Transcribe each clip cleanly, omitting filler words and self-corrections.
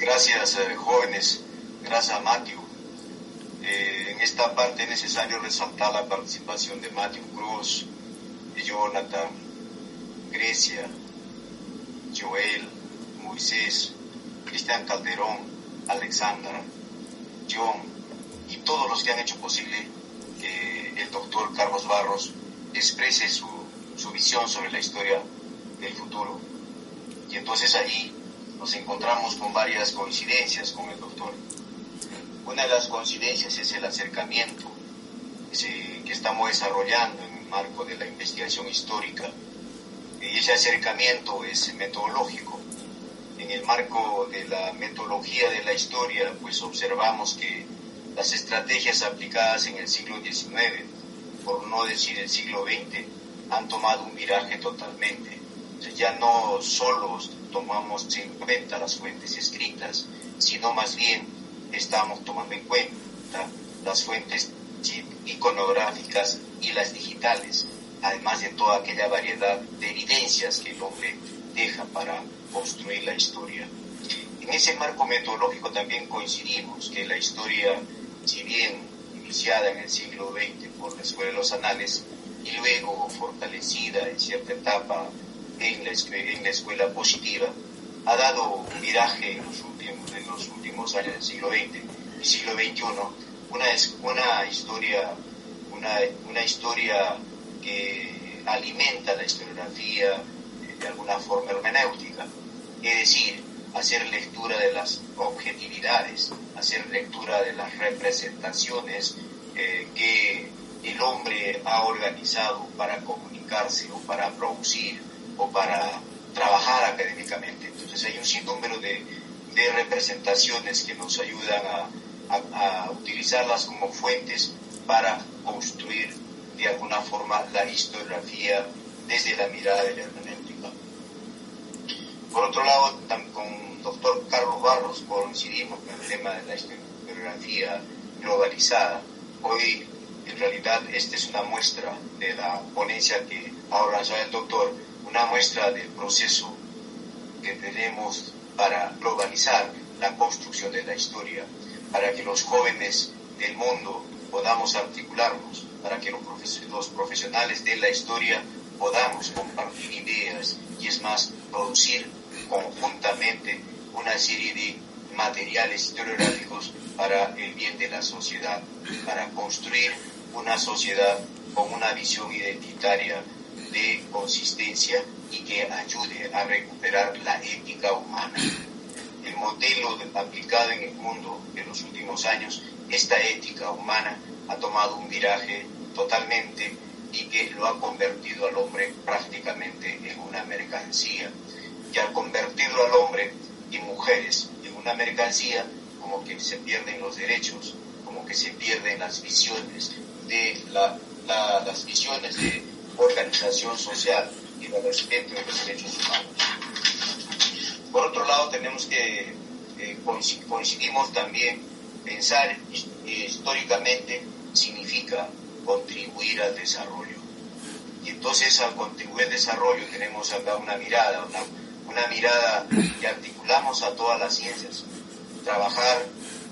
Gracias, jóvenes. Gracias a Matthew. En esta parte es necesario resaltar la participación de Matthew Cruz, Jonathan, Grecia, Joel, Moisés, Cristian Calderón, Alexandra, John y todos los que han hecho posible que el doctor Carlos Barros exprese su visión sobre la historia del futuro. Y entonces allí nos encontramos con varias coincidencias con el doctor. Una de las coincidencias es el acercamiento que estamos desarrollando en el marco de la investigación histórica. Y ese acercamiento es metodológico. En el marco de la metodología de la historia, pues observamos que las estrategias aplicadas en el siglo XIX, por no decir el siglo XX, han tomado un viraje totalmente. O sea, ya no solo tomamos en cuenta las fuentes escritas, sino más bien estamos tomando en cuenta las fuentes iconográficas y las digitales, además de toda aquella variedad de evidencias que el hombre deja para construir la historia. En ese marco metodológico también coincidimos que la historia, si bien iniciada en el siglo XX por la Escuela de los Anales y luego fortalecida en cierta etapa en la escuela positiva, ha dado un viraje en los últimos años del siglo XX y siglo XXI, una historia que alimenta la historiografía de alguna forma hermenéutica, es decir, hacer lectura de las objetividades, hacer lectura de las representaciones que el hombre ha organizado para comunicarse o para producir o para trabajar académicamente. Entonces hay un sinnúmero de representaciones que nos ayudan a utilizarlas como fuentes para construir de alguna forma la historiografía desde la mirada de la hermenéutica. Por otro lado, con el doctor Carlos Barros coincidimos con el tema de la historiografía globalizada. Hoy, en realidad, esta es una muestra de la ponencia que ha organizado el doctor, una muestra del proceso que tenemos para globalizar la construcción de la historia, para que los jóvenes del mundo podamos articularnos, para que los profesionales de la historia podamos compartir ideas y, es más, producir conjuntamente una serie de materiales historiográficos para el bien de la sociedad, para construir una sociedad con una visión identitaria de consistencia y que ayude a recuperar la ética humana. El modelo aplicado en el mundo de los últimos años, esta ética humana ha tomado un viraje totalmente y que lo ha convertido al hombre prácticamente en una mercancía. Y al convertirlo al hombre y mujeres en una mercancía, como que se pierden los derechos, como que se pierden las visiones de las visiones de organización social y de respeto de los derechos humanos. Por otro lado, tenemos que coincidimos también, pensar históricamente significa contribuir al desarrollo. Y entonces, al contribuir al desarrollo, tenemos acá una mirada que articulamos a todas las ciencias. Trabajar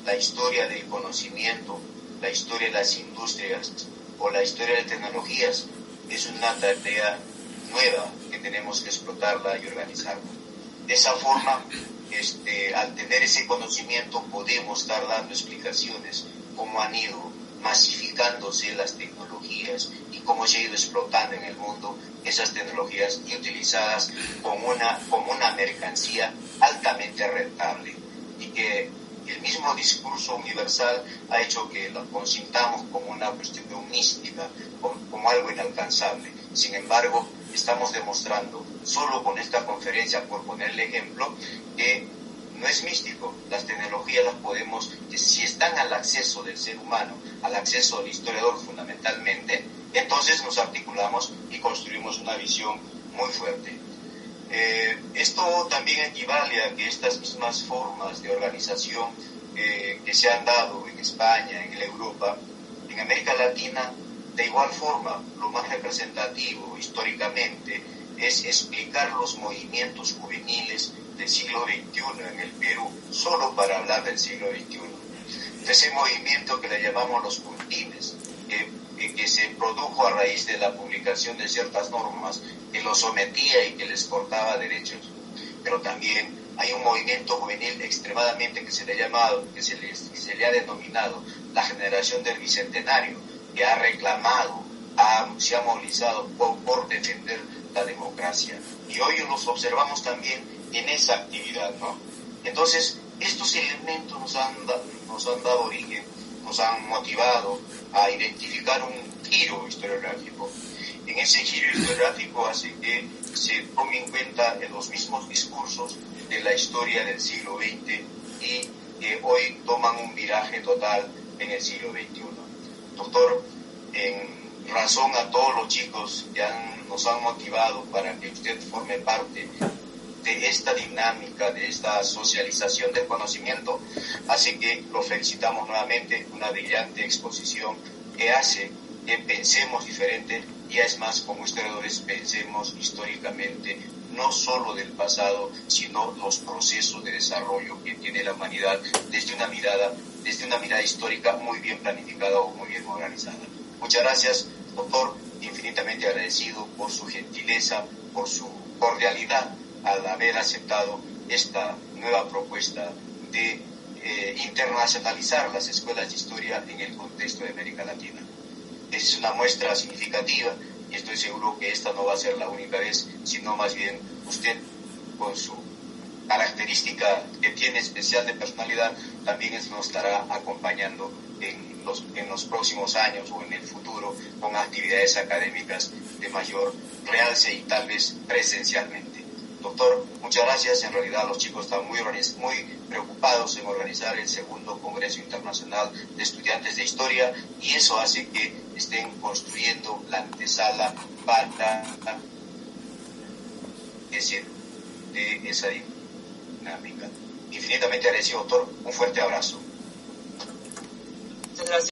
la historia del conocimiento, la historia de las industrias o la historia de tecnologías es una tarea nueva que tenemos que explotarla y organizarla. De esa forma, al tener ese conocimiento podemos estar dando explicaciones cómo han ido masificándose las tecnologías y cómo se ha ido explotando en el mundo esas tecnologías y utilizadas como una mercancía altamente rentable, y que el mismo discurso universal ha hecho que lo consintamos como una cuestión mística, como algo inalcanzable. Sin embargo, estamos demostrando, solo con esta conferencia, por ponerle ejemplo, que no es místico. Las tecnologías las podemos, si están al acceso del ser humano, al acceso del historiador fundamentalmente, entonces nos articulamos y construimos una visión muy fuerte. Esto también equivale a que estas mismas formas de organización que se han dado en España, en Europa, en América Latina, de igual forma, lo más representativo históricamente es explicar los movimientos juveniles del siglo XXI en el Perú, solo para hablar del siglo XXI. Ese movimiento que le llamamos los puntines, que se produjo a raíz de la publicación de ciertas normas que los sometía y que les cortaba derechos. Pero también hay un movimiento juvenil extremadamente que se le ha denominado la generación del Bicentenario, que ha reclamado, se ha movilizado por defender la democracia. Y hoy los observamos también en esa actividad, ¿no? Entonces, estos elementos nos han dado origen, nos han motivado a identificar un giro historiográfico. En ese giro historiográfico hace que se tome en cuenta en los mismos discursos de la historia del siglo XX y que hoy toman un viraje total en el siglo XXI. Doctor, en razón a todos los chicos que nos han motivado para que usted forme parte de esta dinámica, de esta socialización del conocimiento, así que lo felicitamos nuevamente, una brillante exposición que hace que pensemos diferente y es más, como historiadores, pensemos históricamente, no solo del pasado, sino los procesos de desarrollo que tiene la humanidad desde una mirada histórica muy bien planificada o muy bien organizada. Muchas gracias, doctor, infinitamente agradecido por su gentileza, por su cordialidad al haber aceptado esta nueva propuesta de internacionalizar las escuelas de historia en el contexto de América Latina. Es una muestra significativa y estoy seguro que esta no va a ser la única vez, sino más bien usted, con su característica que tiene especial de personalidad, también nos estará acompañando en los próximos años o en el futuro con actividades académicas de mayor realce y tal vez presencialmente. Doctor, muchas gracias. En realidad los chicos están muy preocupados en organizar el segundo Congreso Internacional de Estudiantes de Historia y eso hace que estén construyendo la antesala para de esa dinámica. Infinitamente agradecido, doctor. Un fuerte abrazo.